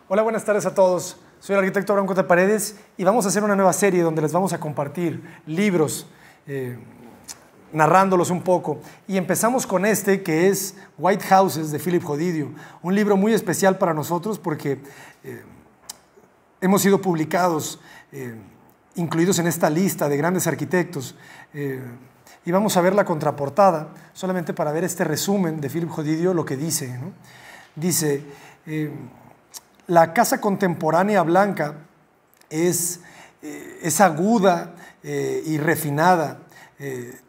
Hola, buenas tardes a todos. Soy el arquitecto Abraham Cota Paredes y vamos a hacer una nueva serie donde les vamos a compartir libros, narrándolos un poco. Y empezamos con este que es White Houses de Philip Jodidio, un libro muy especial para nosotros porque hemos sido publicados, incluidos en esta lista de grandes arquitectos. Y vamos a ver la contraportada, solamente para ver este resumen de Philip Jodidio, lo que dice, ¿no? Dice, la casa contemporánea blanca es aguda y refinada,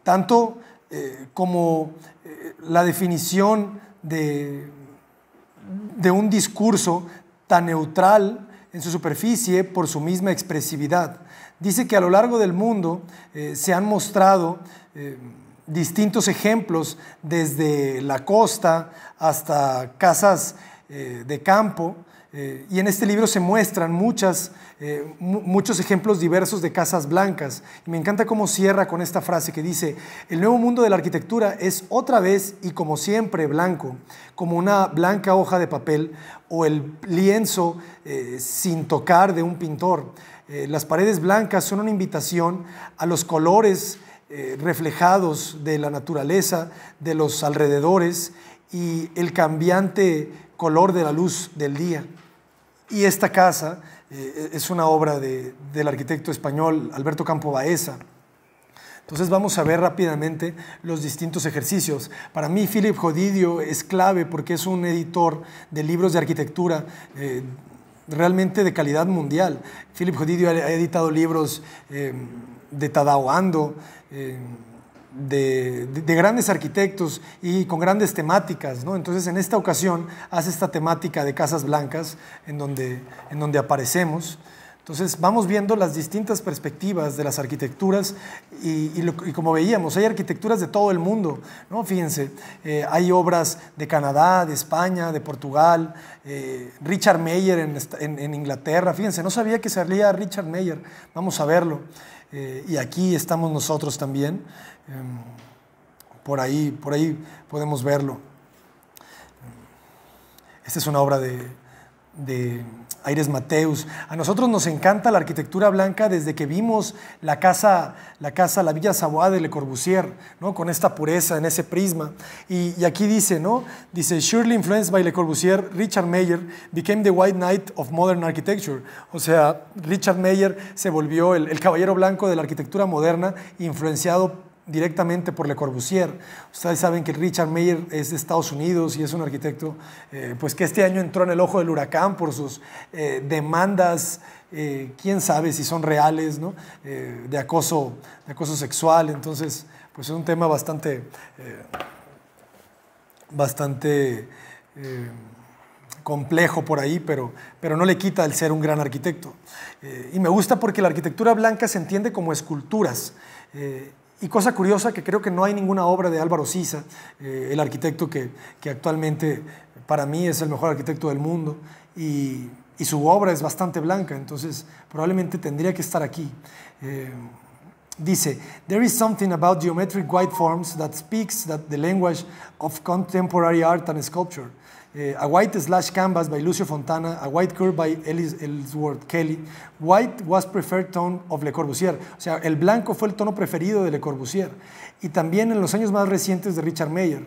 tanto como la definición de un discurso tan neutral en su superficie por su misma expresividad. Dice que a lo largo del mundo se han mostrado distintos ejemplos, desde la costa hasta casas de campo, y en este libro se muestran muchos ejemplos diversos de casas blancas. Y me encanta cómo cierra con esta frase que dice: el nuevo mundo de la arquitectura es otra vez y como siempre blanco, como una blanca hoja de papel o el lienzo sin tocar de un pintor. Las paredes blancas son una invitación a los colores reflejados de la naturaleza, de los alrededores y el cambiante color de la luz del día. Y esta casa es una obra del arquitecto español Alberto Campo Baeza. Entonces vamos a ver rápidamente los distintos ejercicios. Para mí Philip Jodidio es clave porque es un editor de libros de arquitectura realmente de calidad mundial. Philip Jodidio ha editado libros de Tadao Ando, de grandes arquitectos y con grandes temáticas, ¿no? Entonces en esta ocasión hace esta temática de casas blancas en donde aparecemos. Entonces vamos viendo las distintas perspectivas de las arquitecturas y como veíamos, hay arquitecturas de todo el mundo, ¿no? Fíjense, hay obras de Canadá, de España, de Portugal, Richard Meyer en Inglaterra. Fíjense, no sabía que salía Richard Meyer, vamos a verlo. Y aquí estamos nosotros también, por ahí podemos verlo. Esta es una obra de Aires Mateus. A nosotros nos encanta la arquitectura blanca desde que vimos la Villa Savoie de Le Corbusier, ¿no? Con esta pureza en ese prisma. Y aquí dice, ¿no? Dice, surely influenced by Le Corbusier, Richard Meyer became the white knight of modern architecture. O sea, Richard Meyer se volvió el caballero blanco de la arquitectura moderna, influenciado directamente por Le Corbusier. Ustedes saben que Richard Meyer es de Estados Unidos y es un arquitecto pues que este año entró en el ojo del huracán por sus demandas, quién sabe si son reales, ¿no? de acoso sexual. Entonces pues es un tema bastante complejo por ahí, pero no le quita el ser un gran arquitecto. Y me gusta porque la arquitectura blanca se entiende como esculturas. Y cosa curiosa, que creo que no hay ninguna obra de Álvaro Siza, el arquitecto que actualmente para mí es el mejor arquitecto del mundo, y su obra es bastante blanca, entonces probablemente tendría que estar aquí. Dice, there is something about geometric white forms that speaks the language of contemporary art and sculpture. A white slash canvas by Lucio Fontana, a white curve by Ellsworth Kelly. White was preferred tone of Le Corbusier. O sea, el blanco fue el tono preferido de Le Corbusier. Y también en los años más recientes de Richard Meyer.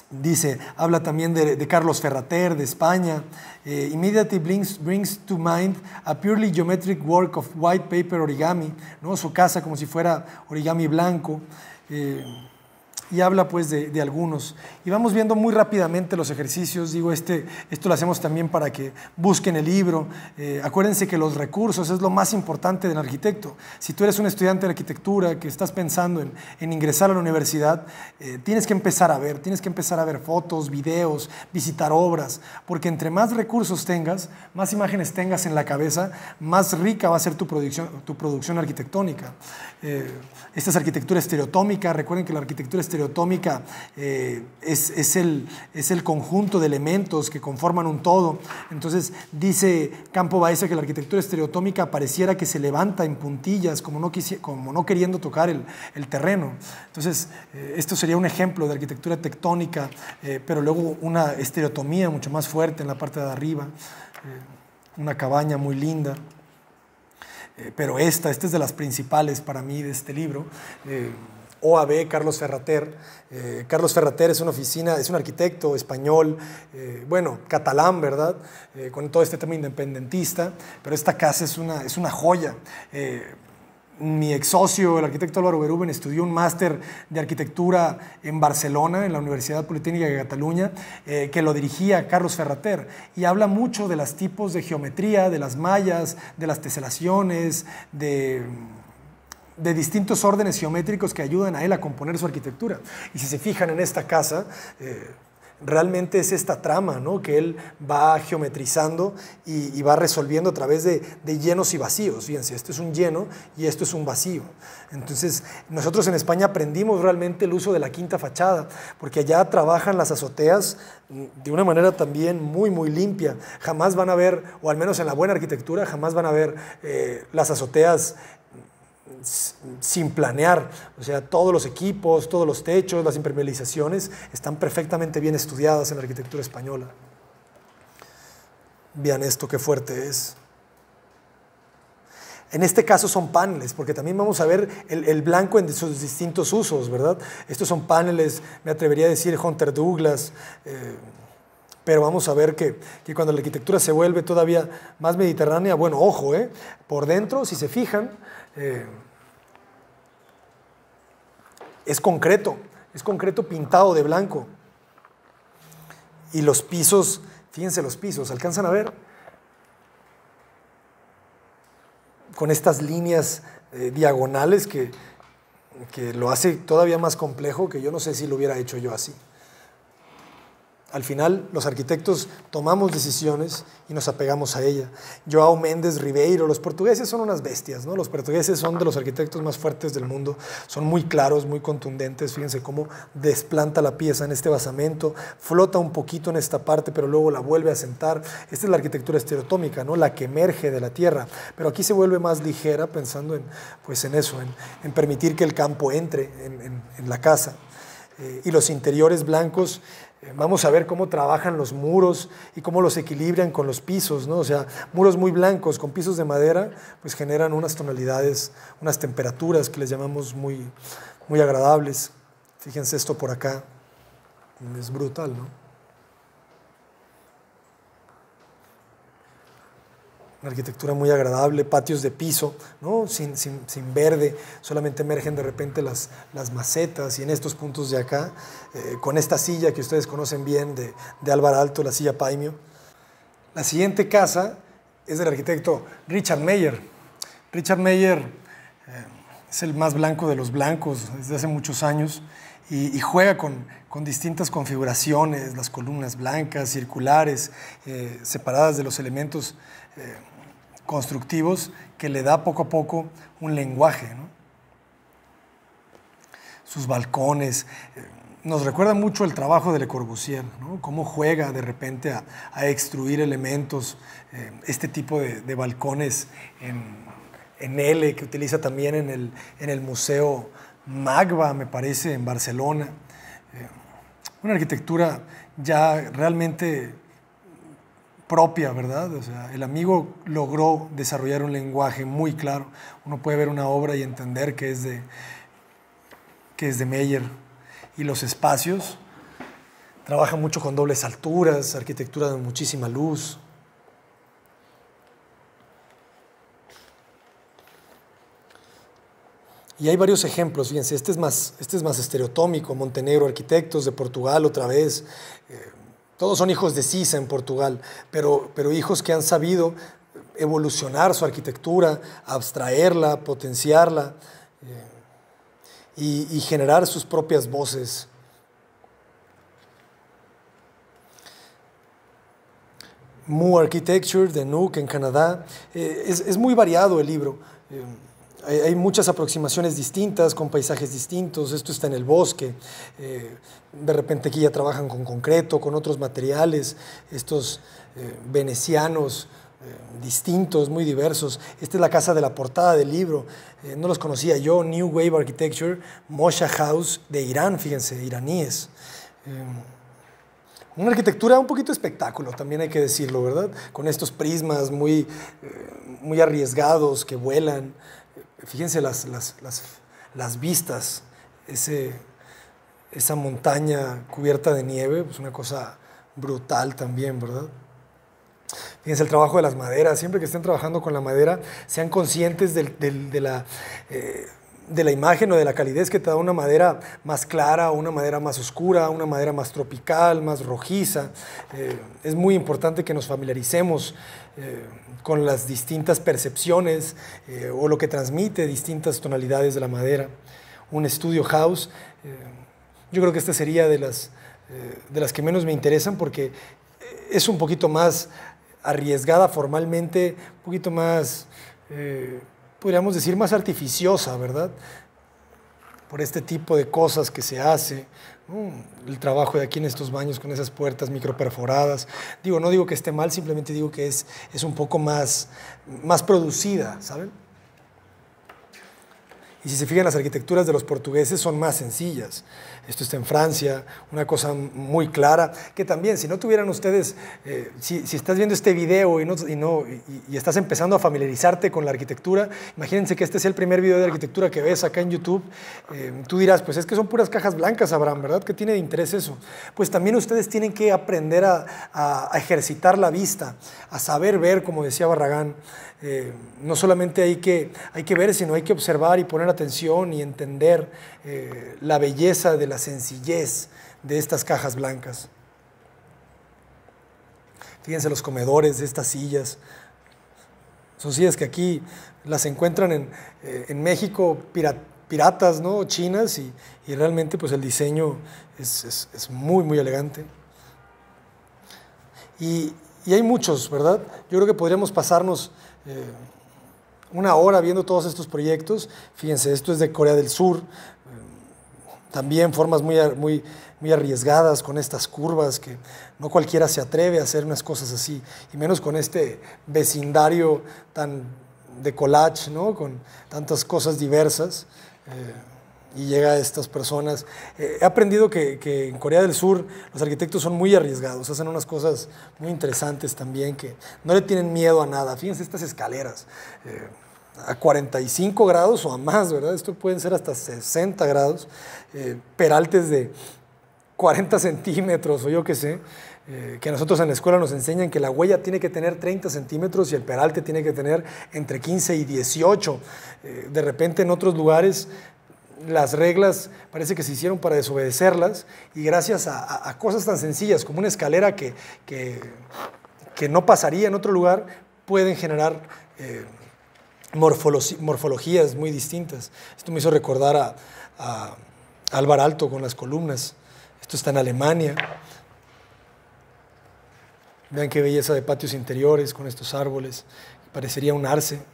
Dice, habla también de Carlos Ferrater, de España. Immediately brings to mind a purely geometric work of white paper origami, ¿no? Su casa como si fuera origami blanco. Y habla pues de algunos. Y vamos viendo muy rápidamente los ejercicios. Digo, esto lo hacemos también para que busquen el libro. Acuérdense que los recursos es lo más importante del arquitecto. Si tú eres un estudiante de arquitectura que estás pensando en ingresar a la universidad, tienes que empezar a ver fotos, videos, visitar obras, porque entre más recursos tengas, más imágenes tengas en la cabeza, más rica va a ser tu producción arquitectónica. Esta es arquitectura estereotómica. Recuerden que la arquitectura estereotómica estereotómica es el conjunto de elementos que conforman un todo. Entonces dice Campo Baeza que la arquitectura estereotómica pareciera que se levanta en puntillas, como no queriendo tocar el terreno. Entonces esto sería un ejemplo de arquitectura tectónica, pero luego una estereotomía mucho más fuerte en la parte de arriba, una cabaña muy linda. Pero esta es de las principales para mí de este libro. OAB, Carlos Ferrater. Carlos Ferrater es un arquitecto español, bueno, catalán, ¿verdad? Con todo este tema independentista, pero esta casa es una joya. Mi ex socio, el arquitecto Álvaro Berúben, estudió un máster de arquitectura en Barcelona, en la Universidad Politécnica de Cataluña, que lo dirigía Carlos Ferrater, y habla mucho de los tipos de geometría, de las mallas, de las teselaciones, de distintos órdenes geométricos que ayudan a él a componer su arquitectura. Y si se fijan en esta casa, realmente es esta trama, ¿no?, que él va geometrizando y va resolviendo a través de llenos y vacíos. Fíjense, esto es un lleno y esto es un vacío. Entonces, nosotros en España aprendimos realmente el uso de la quinta fachada, porque allá trabajan las azoteas de una manera también muy, muy limpia. Jamás van a ver, o al menos en la buena arquitectura, jamás van a ver las azoteas sin planear. O sea, todos los equipos, todos los techos, las impermeabilizaciones están perfectamente bien estudiadas en la arquitectura española. Vean esto, qué fuerte es. En este caso son paneles, porque también vamos a ver el blanco en sus distintos usos, ¿verdad? Estos son paneles, me atrevería a decir Hunter Douglas, pero vamos a ver que cuando la arquitectura se vuelve todavía más mediterránea, bueno, ojo, por dentro, si se fijan, es concreto pintado de blanco. Y los pisos, fíjense los pisos, ¿alcanzan a ver? Con estas líneas diagonales que lo hace todavía más complejo, que yo no sé si lo hubiera hecho yo así. Al final, los arquitectos tomamos decisiones y nos apegamos a ella. João Mendes Ribeiro, los portugueses son unas bestias, ¿no? Los portugueses son de los arquitectos más fuertes del mundo, son muy claros, muy contundentes. Fíjense cómo desplanta la pieza en este basamento, flota un poquito en esta parte, pero luego la vuelve a sentar. Esta es la arquitectura estereotómica, ¿no?, la que emerge de la tierra, pero aquí se vuelve más ligera pensando en eso, en permitir que el campo entre en la casa. Y los interiores blancos, vamos a ver cómo trabajan los muros y cómo los equilibran con los pisos, ¿no? O sea, muros muy blancos con pisos de madera, pues generan unas tonalidades, unas temperaturas que les llamamos muy, muy agradables. Fíjense esto por acá, es brutal, ¿no? Una arquitectura muy agradable, patios de piso, ¿no?, sin verde, solamente emergen de repente las macetas, y en estos puntos de acá, con esta silla que ustedes conocen bien de Álvar Aalto, la silla Paimio. La siguiente casa es del arquitecto Richard Meier. Richard Meier es el más blanco de los blancos desde hace muchos años y juega con distintas configuraciones, las columnas blancas, circulares, separadas de los elementos constructivos, que le da poco a poco un lenguaje, ¿no? Sus balcones nos recuerda mucho el trabajo de Le Corbusier, ¿no?, cómo juega de repente a extruir elementos, este tipo de balcones en L, que utiliza también en el Museo Magba, me parece, en Barcelona. Una arquitectura ya realmente propia, ¿verdad? O sea, el amigo logró desarrollar un lenguaje muy claro. Uno puede ver una obra y entender que es de Meier. Y los espacios, trabaja mucho con dobles alturas, arquitectura de muchísima luz. Y hay varios ejemplos, fíjense, este es más estereotómico, Montenegro Arquitectos de Portugal otra vez. Todos son hijos de Sisa en Portugal, pero hijos que han sabido evolucionar su arquitectura, abstraerla, potenciarla y generar sus propias voces. Mu Architecture de Nuuk en Canadá. Es muy variado el libro. Hay muchas aproximaciones distintas, con paisajes distintos. Esto está en el bosque. De repente aquí ya trabajan con concreto, con otros materiales. Estos venecianos distintos, muy diversos. Esta es la casa de la portada del libro. No los conocía yo. New Wave Architecture, Mosha House de Irán, fíjense, iraníes. Una arquitectura un poquito espectáculo, también hay que decirlo, ¿verdad? Con estos prismas muy arriesgados que vuelan. Fíjense las vistas, esa montaña cubierta de nieve, pues una cosa brutal también, ¿verdad? Fíjense el trabajo de las maderas. Siempre que estén trabajando con la madera, sean conscientes de la imagen o de la calidez que te da una madera más clara, una madera más oscura, una madera más tropical, más rojiza. Es muy importante que nos familiaricemos con las distintas percepciones o lo que transmite distintas tonalidades de la madera. Un estudio house, yo creo que esta sería de las que menos me interesan, porque es un poquito más arriesgada formalmente, un poquito más, podríamos decir, más artificiosa, ¿verdad? Por este tipo de cosas que se hace, ¿no? El trabajo de aquí en estos baños con esas puertas microperforadas. No digo que esté mal, simplemente digo que es un poco más producida, ¿saben? Y si se fijan, las arquitecturas de los portugueses son más sencillas. Esto está en Francia, una cosa muy clara, que también, si no tuvieran ustedes, si estás viendo este video y estás empezando a familiarizarte con la arquitectura, imagínense que este es el primer video de arquitectura que ves acá en YouTube, tú dirás, pues es que son puras cajas blancas, Abraham, ¿verdad? ¿Qué tiene de interés eso? Pues también ustedes tienen que aprender a ejercitar la vista, a saber ver, como decía Barragán. No solamente hay que ver, sino hay que observar y poner atención y entender la belleza de la sencillez de estas cajas blancas. Fíjense los comedores de estas sillas. Son sillas que aquí las encuentran en México piratas, ¿no? Chinas, y realmente pues el diseño es muy, muy elegante. Y hay muchos, ¿verdad? Yo creo que podríamos pasarnos una hora viendo todos estos proyectos. Fíjense, esto es de Corea del Sur, también formas muy arriesgadas, con estas curvas que no cualquiera se atreve a hacer unas cosas así, y menos con este vecindario tan de collage, ¿no? Con tantas cosas diversas. Y llega a estas personas. He aprendido que en Corea del Sur los arquitectos son muy arriesgados, hacen unas cosas muy interesantes también, que no le tienen miedo a nada. Fíjense estas escaleras, a 45 grados o a más, ¿verdad? Esto pueden ser hasta 60 grados, peraltes de 40 centímetros o yo qué sé, que nosotros en la escuela nos enseñan que la huella tiene que tener 30 centímetros y el peralte tiene que tener entre 15 y 18. De repente en otros lugares las reglas parece que se hicieron para desobedecerlas, y gracias a cosas tan sencillas como una escalera que no pasaría en otro lugar, pueden generar morfologías muy distintas. Esto me hizo recordar a Alvar Aalto con las columnas. Esto está en Alemania. Vean qué belleza de patios interiores con estos árboles. Parecería un arce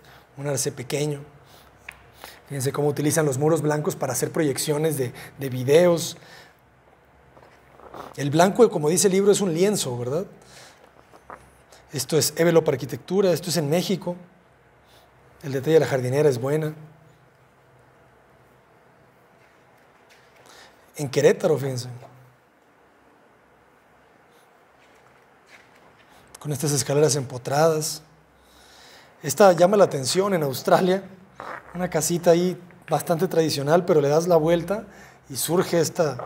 pequeño. Fíjense cómo utilizan los muros blancos para hacer proyecciones de videos. El blanco, como dice el libro, es un lienzo, ¿verdad? Esto es Evelop Arquitectura, esto es en México. El detalle de la jardinera es buena. En Querétaro, fíjense. Con estas escaleras empotradas. Esta llama la atención en Australia. Una casita ahí bastante tradicional, pero le das la vuelta y surge esta.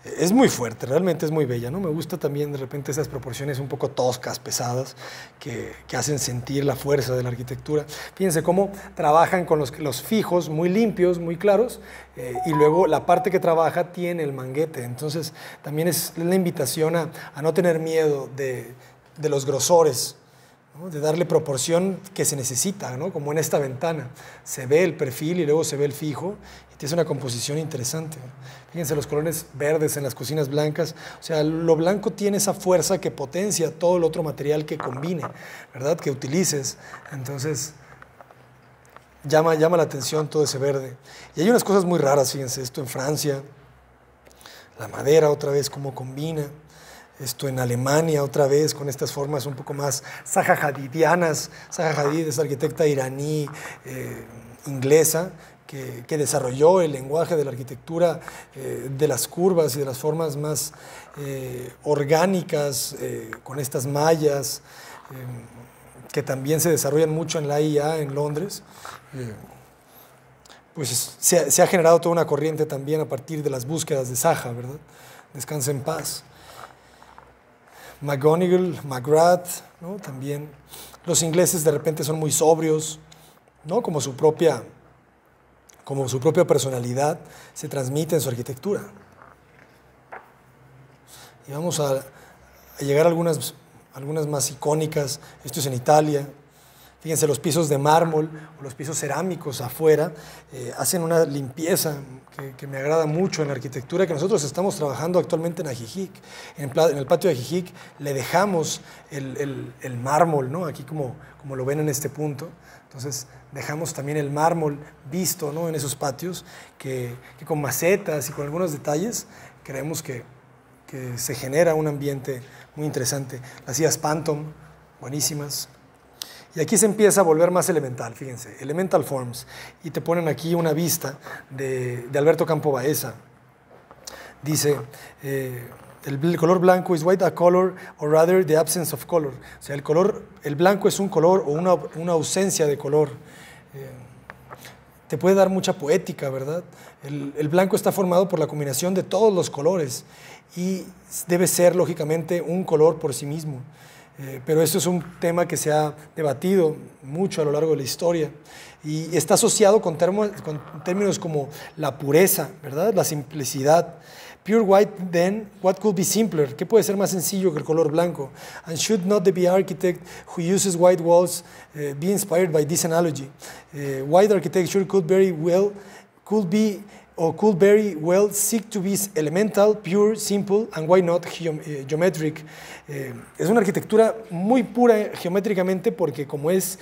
Es muy fuerte, realmente es muy bella, ¿no? Me gusta también de repente esas proporciones un poco toscas, pesadas, que hacen sentir la fuerza de la arquitectura. Fíjense cómo trabajan con los fijos muy limpios, muy claros, y luego la parte que trabaja tiene el manguete. Entonces también es la invitación a no tener miedo de los grosores, ¿no? De darle proporción que se necesita, ¿no? Como en esta ventana. Se ve el perfil y luego se ve el fijo, y tiene una composición interesante. Fíjense los colores verdes en las cocinas blancas. O sea, lo blanco tiene esa fuerza que potencia todo el otro material que combine, ¿verdad? Que utilices. Entonces, llama la atención todo ese verde. Y hay unas cosas muy raras, fíjense, esto en Francia, la madera otra vez, cómo combina. Esto en Alemania otra vez, con estas formas un poco más Zaha Hadidianas. Zaha Hadid es arquitecta iraní, inglesa, que desarrolló el lenguaje de la arquitectura de las curvas y de las formas más orgánicas, con estas mallas, que también se desarrollan mucho en la IA en Londres. Pues se ha generado toda una corriente también a partir de las búsquedas de Zaha, ¿verdad? Descansa en paz. McGonigal, McGrath, ¿no? También los ingleses de repente son muy sobrios, ¿no? Como su propia personalidad se transmite en su arquitectura. Y vamos a llegar a algunas más icónicas. Esto es en Italia. Fíjense, los pisos de mármol o los pisos cerámicos afuera hacen una limpieza que me agrada mucho en la arquitectura, que nosotros estamos trabajando actualmente en Ajijic. En el patio de Ajijic le dejamos el mármol, ¿no? Aquí como lo ven en este punto. Entonces dejamos también el mármol visto, ¿no? En esos patios, que con macetas y con algunos detalles creemos que se genera un ambiente muy interesante. Las sillas Phantom, buenísimas. Y aquí se empieza a volver más elemental, fíjense, Elemental Forms. Y te ponen aquí una vista de Alberto Campo Baeza. Dice, el color blanco is white a color, or rather the absence of color. O sea, el blanco es un color o una ausencia de color. Te puede dar mucha poética, ¿verdad? El blanco está formado por la combinación de todos los colores y debe ser, lógicamente, un color por sí mismo. Pero esto es un tema que se ha debatido mucho a lo largo de la historia y está asociado con términos como la pureza, ¿verdad? La simplicidad. Pure white, then, what could be simpler? ¿Qué puede ser más sencillo que el color blanco? And should not the architect who uses white walls be inspired by this analogy? White architecture could very well seek to be elemental, pure, simple, and why not geometric. Es una arquitectura muy pura geométricamente porque como es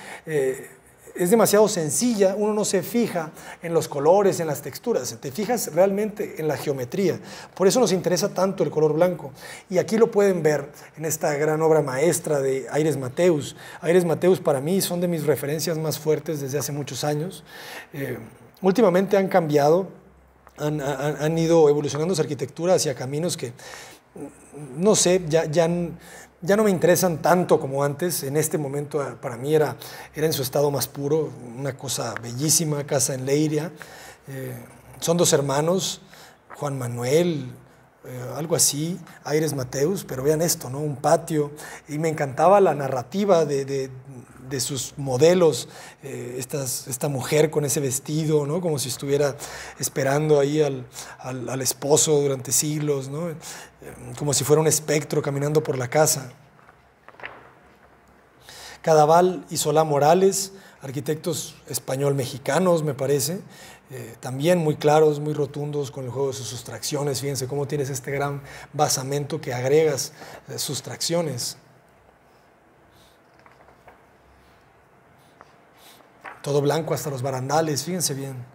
demasiado sencilla, uno no se fija en los colores, en las texturas, te fijas realmente en la geometría. Por eso nos interesa tanto el color blanco. Y aquí lo pueden ver en esta gran obra maestra de Aires Mateus. Aires Mateus para mí son de mis referencias más fuertes desde hace muchos años. Últimamente han cambiado, han ido evolucionando su arquitectura hacia caminos que, no sé, ya no me interesan tanto como antes. En este momento para mí era en su estado más puro, una cosa bellísima, casa en Leiria. Son dos hermanos, Juan Manuel, algo así, Aires Mateus, pero vean esto, ¿no? Un patio, y me encantaba la narrativa de sus modelos, esta mujer con ese vestido, ¿no? Como si estuviera esperando ahí al esposo durante siglos, ¿no? Como si fuera un espectro caminando por la casa. Cadaval y Solá Morales, arquitectos español-mexicanos, me parece, también muy claros, muy rotundos con el juego de sus sustracciones. Fíjense cómo tienes este gran basamento que agregas sustracciones. Todo blanco hasta los barandales, fíjense bien.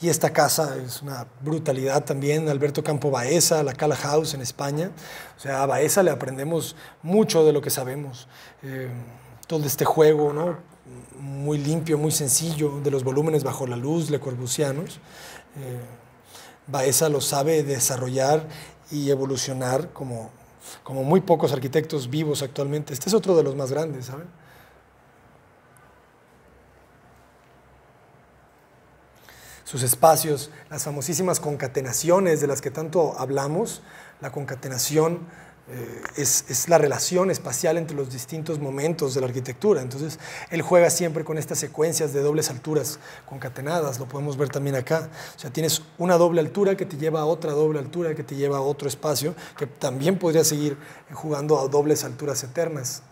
Y esta casa es una brutalidad también, Alberto Campo Baeza, la Cala House en España. O sea, a Baeza le aprendemos mucho de lo que sabemos. Todo este juego, ¿no? Muy limpio, muy sencillo, de los volúmenes bajo la luz, Le Corbusianos. Baeza lo sabe desarrollar y evolucionar como muy pocos arquitectos vivos actualmente. Este es otro de los más grandes, ¿saben? Sus espacios, las famosísimas concatenaciones de las que tanto hablamos. La concatenación es la relación espacial entre los distintos momentos de la arquitectura. Entonces, él juega siempre con estas secuencias de dobles alturas concatenadas, lo podemos ver también acá. O sea, tienes una doble altura que te lleva a otra doble altura que te lleva a otro espacio, que también podría seguir jugando a dobles alturas eternas.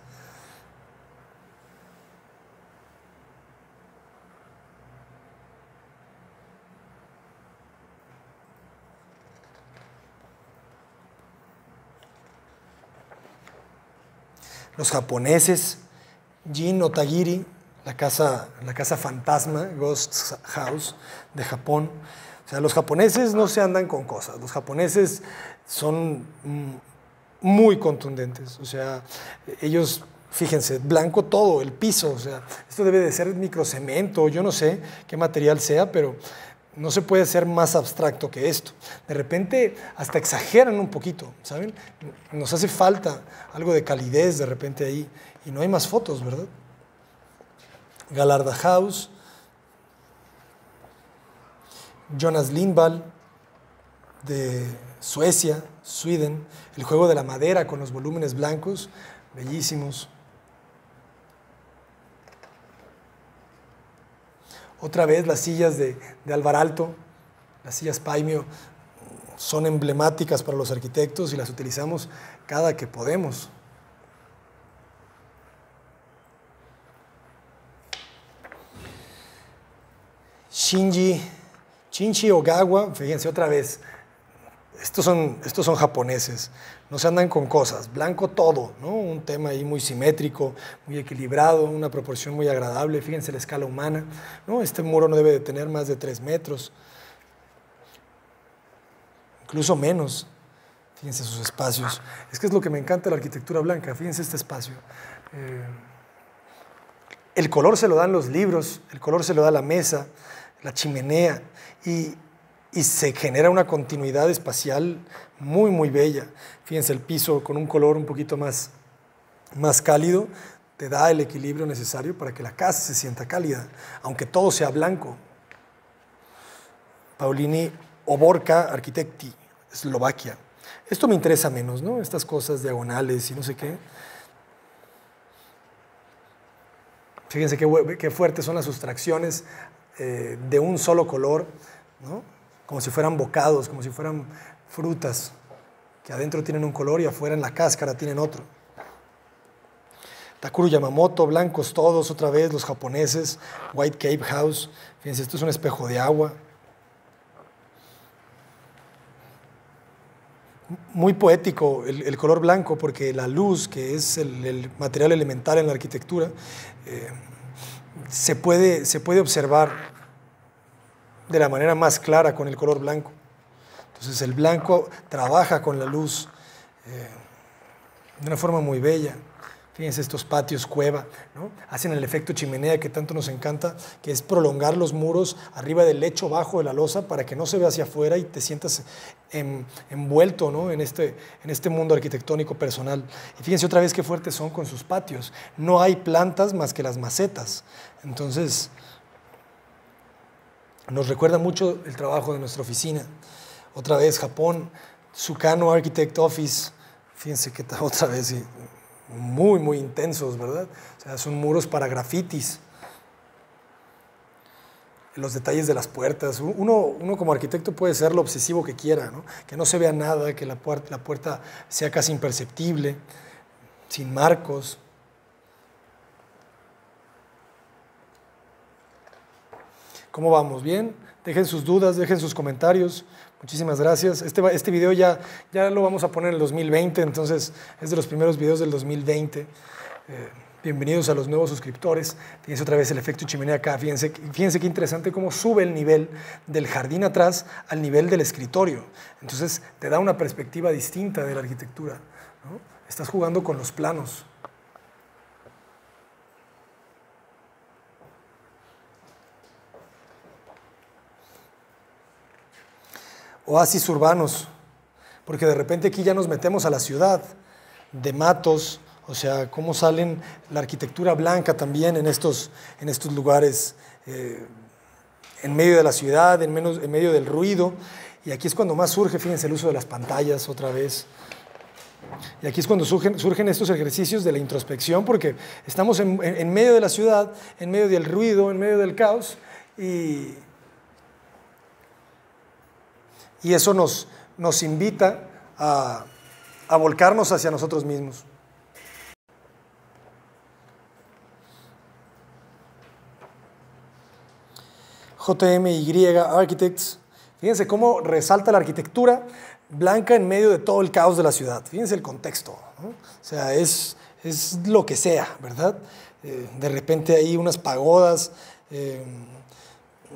Los japoneses, Jin Otagiri, la casa fantasma, Ghost House, de Japón. O sea, los japoneses no se andan con cosas, los japoneses son muy contundentes, o sea, ellos, fíjense, blanco todo, el piso, o sea, esto debe de ser microcemento, yo no sé qué material sea, pero no se puede ser más abstracto que esto. De repente hasta exageran un poquito, ¿saben? Nos hace falta algo de calidez de repente ahí, y no hay más fotos, ¿verdad? Galarda House, Jonas Lindvall, de Suecia, Sweden, el juego de la madera con los volúmenes blancos, bellísimos. Otra vez las sillas de Alvar Aalto, las sillas Paimio, son emblemáticas para los arquitectos y las utilizamos cada que podemos. Shinji Ogawa, fíjense otra vez, estos son japoneses, no se andan con cosas, blanco todo, ¿no? Un tema ahí muy simétrico, muy equilibrado, una proporción muy agradable, fíjense la escala humana, ¿no? Este muro no debe de tener más de 3 metros, incluso menos, fíjense sus espacios, es que es lo que me encanta de la arquitectura blanca, fíjense este espacio. El color se lo dan los libros, el color se lo da la mesa, la chimenea, y se genera una continuidad espacial muy, muy bella. Fíjense, el piso con un color un poquito más cálido te da el equilibrio necesario para que la casa se sienta cálida, aunque todo sea blanco. Paulini Oborka Architecti, Eslovaquia. Esto me interesa menos, ¿no? Estas cosas diagonales y no sé qué. Fíjense qué fuertes son las sustracciones de un solo color, ¿no? Como si fueran bocados, como si fueran frutas, que adentro tienen un color y afuera en la cáscara tienen otro. Takuro Yamamoto, blancos todos, otra vez los japoneses, White Cave House, fíjense, esto es un espejo de agua. Muy poético el color blanco, porque la luz, que es el material elemental en la arquitectura, se puede observar de la manera más clara con el color blanco. Entonces el blanco trabaja con la luz de una forma muy bella. Fíjense estos patios cueva, ¿no? Hacen el efecto chimenea que tanto nos encanta, que es prolongar los muros arriba del lecho bajo de la losa para que no se vea hacia afuera y te sientas envuelto, ¿no? en este mundo arquitectónico personal. Y fíjense otra vez qué fuertes son con sus patios. No hay plantas más que las macetas. Entonces nos recuerda mucho el trabajo de nuestra oficina. Otra vez Japón, Sukano Architect Office, fíjense que otra vez muy, muy intensos, ¿verdad? O sea, son muros para grafitis. Los detalles de las puertas. Uno como arquitecto puede ser lo obsesivo que quiera, ¿no? Que no se vea nada, que la puerta sea casi imperceptible, sin marcos. ¿Cómo vamos? ¿Bien? Dejen sus dudas, dejen sus comentarios. Muchísimas gracias. Este video ya lo vamos a poner en el 2020, entonces es de los primeros videos del 2020. Bienvenidos a los nuevos suscriptores. Fíjense otra vez el efecto chimenea acá. Fíjense qué interesante cómo sube el nivel del jardín atrás al nivel del escritorio. Entonces te da una perspectiva distinta de la arquitectura, ¿no? Estás jugando con los planos. Oasis urbanos, porque de repente aquí ya nos metemos a la ciudad, de matos, o sea, cómo salen la arquitectura blanca también en estos lugares, en medio de la ciudad, en medio del ruido, y aquí es cuando más surge, fíjense, el uso de las pantallas otra vez, y aquí es cuando surgen estos ejercicios de la introspección, porque estamos en medio de la ciudad, en medio del ruido, en medio del caos, y eso nos invita a volcarnos hacia nosotros mismos. JMY Architects, fíjense cómo resalta la arquitectura blanca en medio de todo el caos de la ciudad. Fíjense el contexto, ¿no? O sea, es es lo que sea, ¿verdad? De repente hay unas pagodas,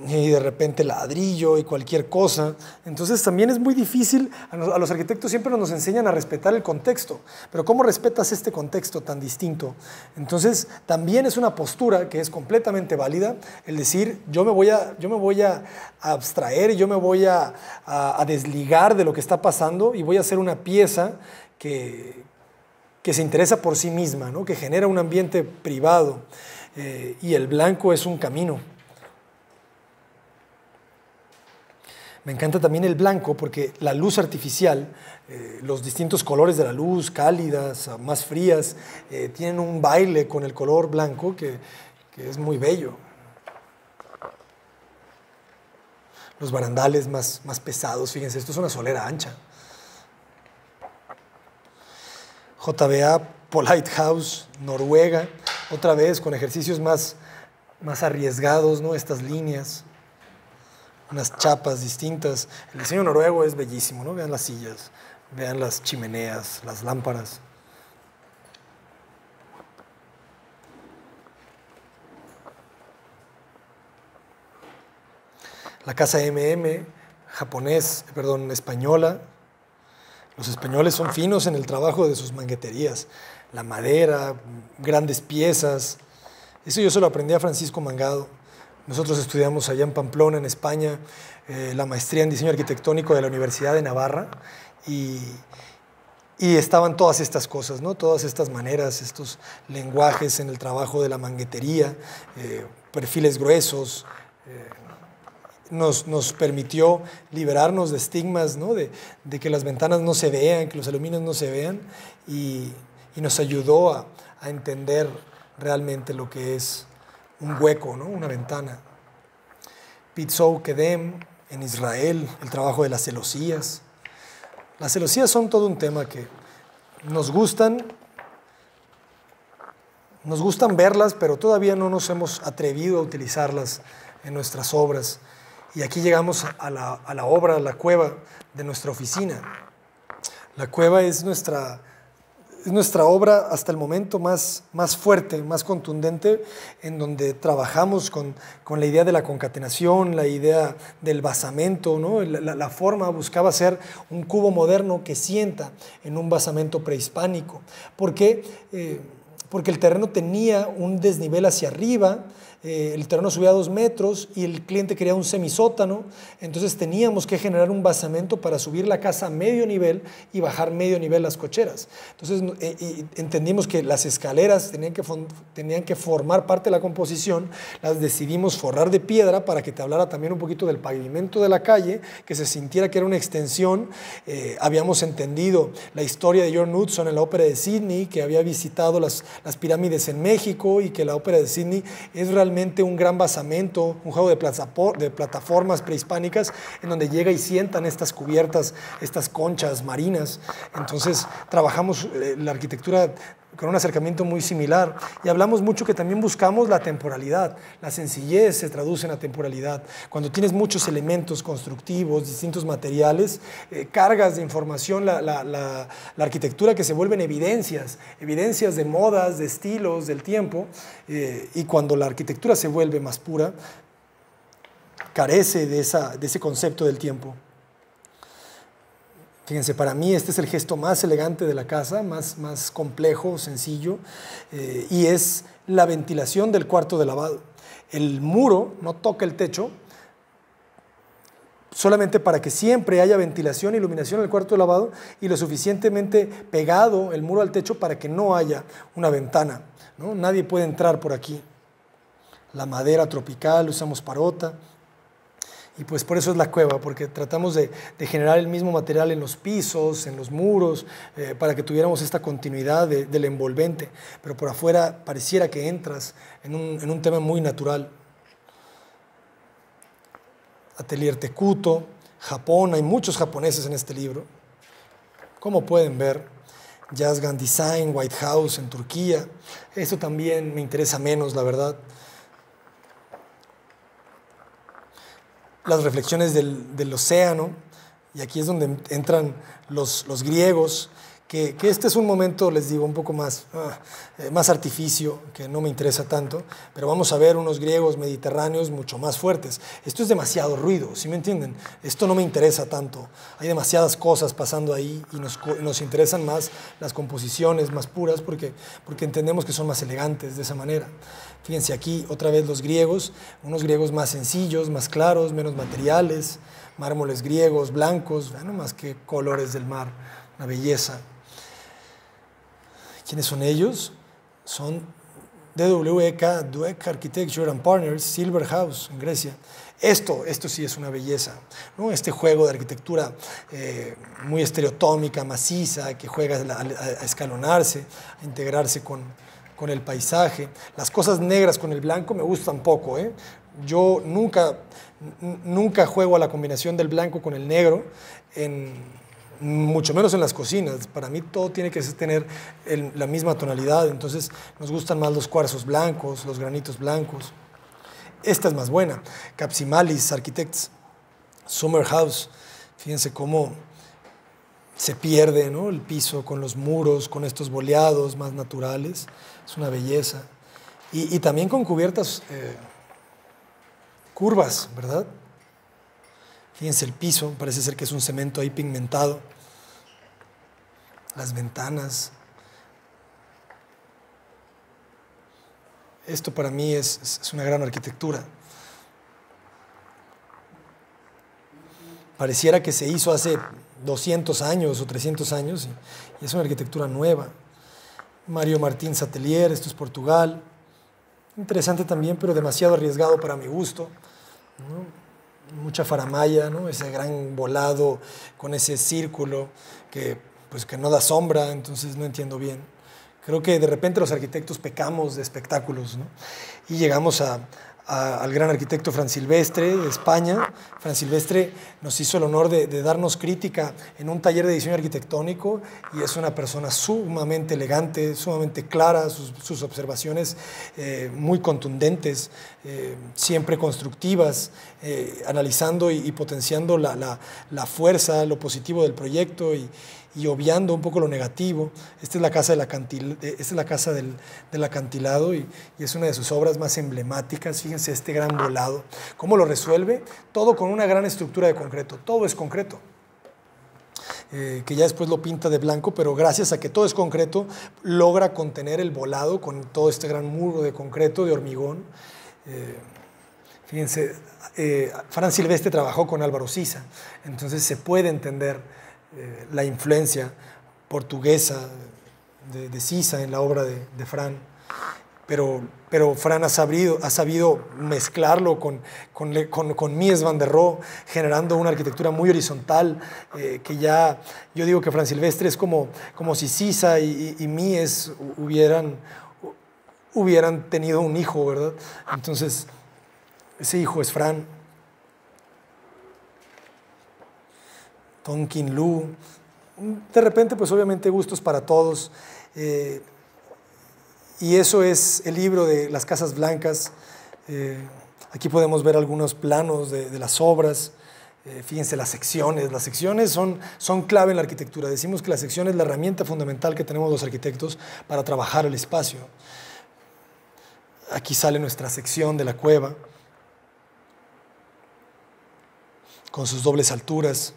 y de repente ladrillo y cualquier cosa. Entonces también es muy difícil, a los arquitectos siempre nos enseñan a respetar el contexto, pero ¿cómo respetas este contexto tan distinto? Entonces también es una postura que es completamente válida, el decir yo me voy a abstraer, yo me voy a desligar de lo que está pasando y voy a hacer una pieza que se interesa por sí misma, ¿no? Que genera un ambiente privado, y el blanco es un camino. Me encanta también el blanco porque la luz artificial, los distintos colores de la luz, cálidas, más frías, tienen un baile con el color blanco que es muy bello. Los barandales más pesados, fíjense, esto es una solera ancha. JBA, Polite House, Noruega, otra vez con ejercicios más arriesgados, ¿no? Estas líneas, unas chapas distintas. El diseño noruego es bellísimo, ¿no? Vean las sillas, vean las chimeneas, las lámparas. La casa española. Los españoles son finos en el trabajo de sus mangueterías. La madera, grandes piezas. Eso yo se lo aprendí a Francisco Mangado. Nosotros estudiamos allá en Pamplona, en España, la maestría en diseño arquitectónico de la Universidad de Navarra, y estaban todas estas cosas, ¿no? Todas estas maneras, estos lenguajes en el trabajo de la manguetería, perfiles gruesos. Nos permitió liberarnos de estigmas, ¿no? de que las ventanas no se vean, que los aluminios no se vean, y nos ayudó a entender realmente lo que es un hueco, ¿no? Una ventana. Pitzou Kedem en Israel, el trabajo de las celosías. Las celosías son todo un tema que nos gustan verlas, pero todavía no nos hemos atrevido a utilizarlas en nuestras obras. Y aquí llegamos a la obra, a la cueva de nuestra oficina. La cueva es nuestra obra hasta el momento más fuerte, más contundente, en donde trabajamos con la idea de la concatenación, la idea del basamento, ¿no? La forma buscaba ser un cubo moderno que sienta en un basamento prehispánico. ¿Por qué? Porque el terreno tenía un desnivel hacia arriba, el terreno subía 2 metros y el cliente quería un semisótano, entonces teníamos que generar un basamento para subir la casa a medio nivel y bajar medio nivel las cocheras. Entonces entendimos que las escaleras tenían que formar parte de la composición, las decidimos forrar de piedra para que te hablara también un poquito del pavimento de la calle, que se sintiera que era una extensión. Habíamos entendido la historia de John Hudson en la ópera de Sydney, que había visitado las pirámides en México, y que la ópera de Sydney es realmente un gran basamento, un juego de plataformas prehispánicas en donde llega y sientan estas cubiertas, estas conchas marinas. Entonces trabajamos la arquitectura con un acercamiento muy similar, y hablamos mucho que también buscamos la temporalidad. La sencillez se traduce en la temporalidad. Cuando tienes muchos elementos constructivos, distintos materiales, cargas de información la arquitectura, que se vuelven evidencias de modas, de estilos, del tiempo, y cuando la arquitectura se vuelve más pura, carece de ese concepto del tiempo. Fíjense, para mí este es el gesto más elegante de la casa, más complejo, sencillo, y es la ventilación del cuarto de lavado. El muro no toca el techo, solamente para que siempre haya ventilación e iluminación en el cuarto de lavado, y lo suficientemente pegado el muro al techo para que no haya una ventana, ¿no? Nadie puede entrar por aquí. La madera tropical, usamos parota. Y pues por eso es la cueva, porque tratamos de generar el mismo material en los pisos, en los muros, para que tuviéramos esta continuidad del envolvente, pero por afuera pareciera que entras en un tema muy natural. Atelier Tekuto, Japón, hay muchos japoneses en este libro. Como pueden ver, Yazgan Design, White House en Turquía. Esto también me interesa menos, la verdad. Las reflexiones del océano, y aquí es donde entran los griegos, que este es un momento, les digo, un poco más artificio, que no me interesa tanto, pero vamos a ver unos griegos mediterráneos mucho más fuertes. Esto es demasiado ruido, ¿sí me entienden? Esto no me interesa tanto. Hay demasiadas cosas pasando ahí y nos interesan más las composiciones más puras porque entendemos que son más elegantes de esa manera. Fíjense aquí, otra vez los griegos, unos griegos más sencillos, más claros, menos materiales, mármoles griegos, blancos, no más que colores del mar, una belleza. ¿Quiénes son ellos? Son DWEK, Dweck Architecture and Partners, Silver House, en Grecia. Esto sí es una belleza, ¿no? Este juego de arquitectura muy estereotómica, maciza, que juega a escalonarse, a integrarse con el paisaje. Las cosas negras con el blanco me gustan poco, ¿eh? Yo nunca juego a la combinación del blanco con el negro, mucho menos en las cocinas. Para mí todo tiene que tener la misma tonalidad, entonces nos gustan más los cuarzos blancos, los granitos blancos. Esta es más buena, Capsimalis Architects, Summer House. Fíjense cómo se pierde, ¿no?, el piso con los muros, con estos boleados más naturales. Es una belleza. Y también con cubiertas curvas, ¿verdad? Fíjense el piso, parece ser que es un cemento ahí pigmentado. Las ventanas. Esto para mí es una gran arquitectura. Pareciera que se hizo hace 200 años o 300 años y es una arquitectura nueva. Mario Martín Satelier, esto es Portugal. Interesante también, pero demasiado arriesgado para mi gusto, ¿no? Mucha faramalla, ¿no? Ese gran volado con ese círculo que no da sombra, entonces no entiendo bien. Creo que de repente los arquitectos pecamos de espectáculos, ¿no? Y llegamos al gran arquitecto Fran Silvestre de España. Fran Silvestre nos hizo el honor de darnos crítica en un taller de diseño arquitectónico y es una persona sumamente elegante, sumamente clara, sus observaciones muy contundentes, siempre constructivas, analizando y potenciando la fuerza, lo positivo del proyecto y obviando un poco lo negativo. Esta es la casa del acantilado y es una de sus obras más emblemáticas. Fíjense este gran volado. ¿Cómo lo resuelve? Todo con una gran estructura de concreto. Todo es concreto. Que ya después lo pinta de blanco, pero gracias a que todo es concreto, logra contener el volado con todo este gran muro de concreto, de hormigón. Fíjense, Fran Silvestre trabajó con Álvaro Siza, entonces se puede entender la influencia portuguesa de Siza en la obra de Fran, pero Fran ha sabido mezclarlo con Mies van der Rohe, generando una arquitectura muy horizontal, que ya, yo digo que Fran Silvestre es como si Siza y Mies hubieran tenido un hijo, ¿verdad? Entonces, ese hijo es Fran. Tonkin Lu, de repente pues obviamente gustos para todos, y eso es el libro de las Casas Blancas. Aquí podemos ver algunos planos de las obras. Fíjense las secciones son clave en la arquitectura. Decimos que la sección es la herramienta fundamental que tenemos los arquitectos para trabajar el espacio. Aquí sale nuestra sección de la cueva con sus dobles alturas,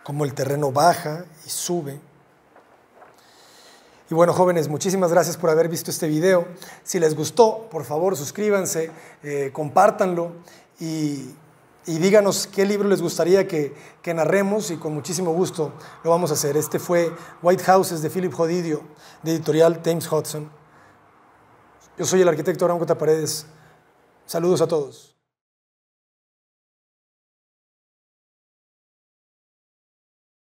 cómo el terreno baja y sube. Y bueno, jóvenes, muchísimas gracias por haber visto este video. Si les gustó, por favor, suscríbanse, compártanlo y díganos qué libro les gustaría que narremos y con muchísimo gusto lo vamos a hacer. Este fue White Houses de Philip Jodidio, de editorial Thames Hudson. Yo soy el arquitecto Abraham Cota Paredes. Saludos a todos.